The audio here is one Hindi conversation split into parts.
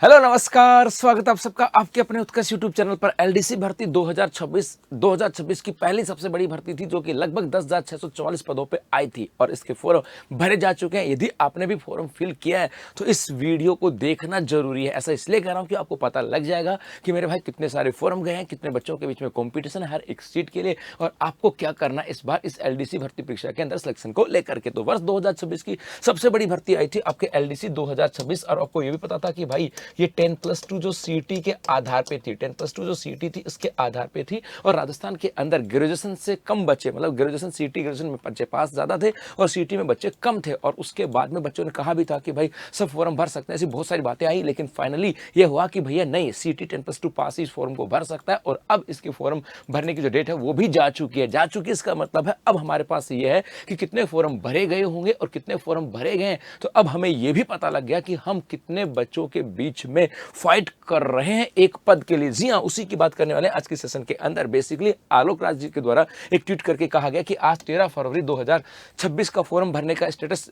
हेलो नमस्कार, स्वागत है आप सबका आपके अपने उत्कर्ष यूट्यूब चैनल पर। एलडीसी भर्ती 2026 की पहली सबसे बड़ी भर्ती थी जो कि लगभग 10,644 पदों पे आई थी और इसके फॉर्म भरे जा चुके हैं। यदि आपने भी फॉर्म फिल किया है तो इस वीडियो को देखना जरूरी है। ऐसा इसलिए कह रहा हूं कि आपको पता लग जाएगा कि मेरे भाई कितने सारे फॉर्म गए हैं, कितने बच्चों के बीच में कॉम्पिटिशन है हर एक सीट के लिए और आपको क्या करना है इस बार इस एलडीसी भर्ती परीक्षा के अंदर सिलेक्शन को लेकर के। तो वर्ष 2026 की सबसे बड़ी भर्ती आई थी आपके एलडीसी 2026 और आपको यह भी पता था कि भाई ये 10+2 जो सीटी के आधार पे थी, 10+2 जो सीटी थी इसके आधार पे थी और राजस्थान के अंदर ग्रेजुएशन से कम बच्चे, मतलब ग्रेजुएशन सीटी ग्रेजुएशन में बच्चे पास ज्यादा थे और सीटी में बच्चे कम थे। और उसके बाद में बच्चों ने कहा भी था कि भाई सब फॉर्म भर सकते हैं, ऐसी बहुत सारी बातें आई, लेकिन फाइनली ये हुआ कि भैया नहीं, सीटी 10+2 पास ही इस फॉर्म को भर सकता है और अब इसके फॉर्म भरने की जो डेट है वो भी जा चुकी है। इसका मतलब है अब हमारे पास ये है कि कितने फॉर्म भरे गए होंगे और कितने फॉर्म भरे गए हैं। तो अब हमें यह भी पता लग गया कि हम कितने बच्चों के बीच में फाइट कर रहे हैं एक पद के लिए। जी हां, उसी की बात करने वाले आज के सेशन के अंदर। बेसिकली आलोक राज जी के द्वारा एक ट्वीट करके कहा गया कि आज 13 फरवरी 2026 का फॉर्म भरने का स्टेटस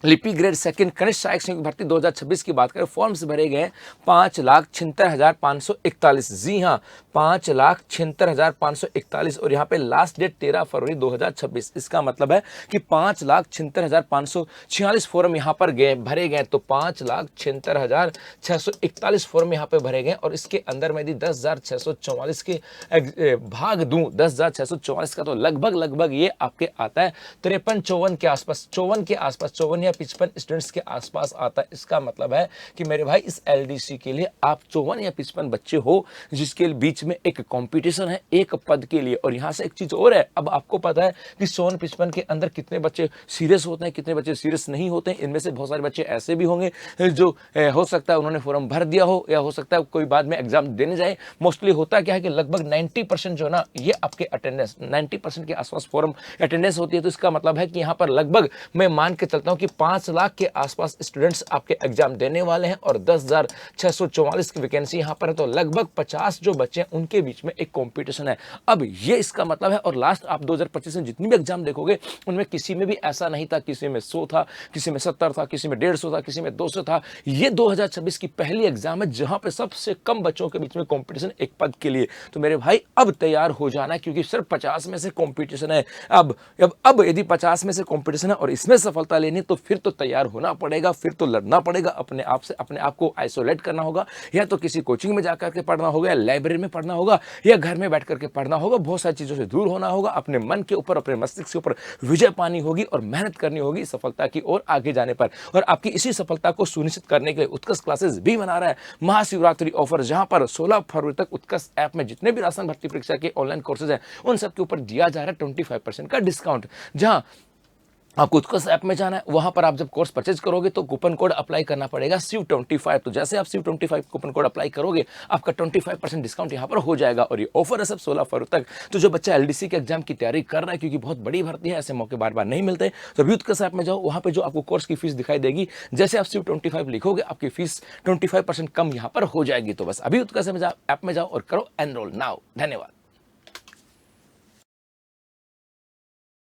लिपि ग्रेड सेकंड कनिष्ठ सहायक संयुक्त भर्ती 2026 की बात करें, फॉर्म्स भरे गए 5,76,541। जी हां, 5,76,541 और यहां पे लास्ट डेट 13 फरवरी 2026। इसका मतलब है कि 5,76,546 फॉर्म यहां पर भरे गए। तो 5,76,641 फॉर्म यहां पे भरे गए और इसके अंदर मैं यदि 10,644 के भाग दूं 10,644 का, तो लगभग ये आपके आता है 53-54 के आसपास, 54 या 55 स्टूडेंट्स के आसपास आता है। इसका मतलब है कि मेरे भाई इस एलडीसी के लिए आप 54 या 55 बच्चे हो जिसके बीच में एक कंपटीशन है एक पद के लिए। और यहां से एक चीज और है, अब आपको पता है कि 54 के अंदर कितने बच्चे सीरियस होते हैं, कितने बच्चे सीरियस नहीं होते हैं। इनमें से बहुत सारे बच्चे ऐसे भी होंगे जो हो सकता है उन्होंने फॉर्म भर दिया हो या हो सकता है कोई बाद में एग्जाम देने जाए। मोस्टली होता क्या है कि लगभग 90% जो ना ये आपके अटेंडेंस 90% के आसपास फॉर्म अटेंडेंस होती है। तो इसका मतलब है कि यहां पर लगभग मैं मान के चलता हूं कि 5 लाख के आसपास स्टूडेंट्स आपके एग्जाम देने वाले हैं और 10,644 की वैकेंसी यहां पर है। तो लगभग 50 जो बच्चे हैं उनके बीच में एक कंपटीशन है। अब ये इसका मतलब है। और लास्ट आप 2025 में जितनी भी एग्जाम देखोगे उनमें किसी में भी ऐसा नहीं था, किसी में 100 था, किसी में 70 था, किसी में 150 था, किसी में 200 था। ये 2026 की पहली एग्जाम है जहां पे सबसे कम बच्चों के बीच में कंपटीशन एक पद के लिए। तो मेरे भाई अब तैयार हो जाना है क्योंकि सिर्फ 50 में से कंपटीशन है। अब यदि 50 में से कंपटीशन है और इसमें सफलता लेनी तो फिर तो तैयार होना पड़ेगा, फिर तो लड़ना पड़ेगा अपने आप से। अपने आप को आइसोलेट करना होगा, या तो किसी कोचिंग में जाकर के पढ़ना होगा, या लाइब्रेरी में पढ़ना होगा, या घर में बैठ करके पढ़ना होगा। बहुत सारी चीजों से दूर होना होगा, अपने मन के ऊपर अपने मस्तिष्क के ऊपर विजय पानी होगी और मेहनत करनी होगी सफलता की ओर आगे जाने पर। और आपकी इसी सफलता को सुनिश्चित करने के लिए उत्कर्ष क्लासेस भी बना रहा है महाशिवरात्रि ऑफर, जहां पर 16 फरवरी तक उत्कर्ष ऐप में जितने भी राजस्थान भर्ती परीक्षा के ऑनलाइन कोर्सेज हैं उन सब के ऊपर दिया जा रहा है 25% का डिस्काउंट। जहां आपको उत्कर्ष ऐप में जाना है, वहां पर आप जब कोर्स परचेज करोगे तो कूपन कोड अप्लाई करना पड़ेगा शिव25। तो जैसे आप शिव25 कूपन कोड अप्लाई करोगे आपका 25% डिस्काउंट यहां पर हो जाएगा। और ये ऑफर है सब 16 फरवरी तक। तो जो बच्चा एलडीसी के एग्जाम की तैयारी कर रहा है, क्योंकि बहुत बड़ी भर्ती है, ऐसे मौके बार बार नहीं मिलते, तो अभी उत्कर्ष ऐप में जाओ, वहां पर जो आपको कोर्स की फीस दिखाई देगी, जैसे आप शिव25 लिखोगे आपकी फीस 25% कम यहां पर हो जाएगी। तो बस अभी उत्कर्ष ऐप में जाओ और करो एनरोल नाउ। धन्यवाद।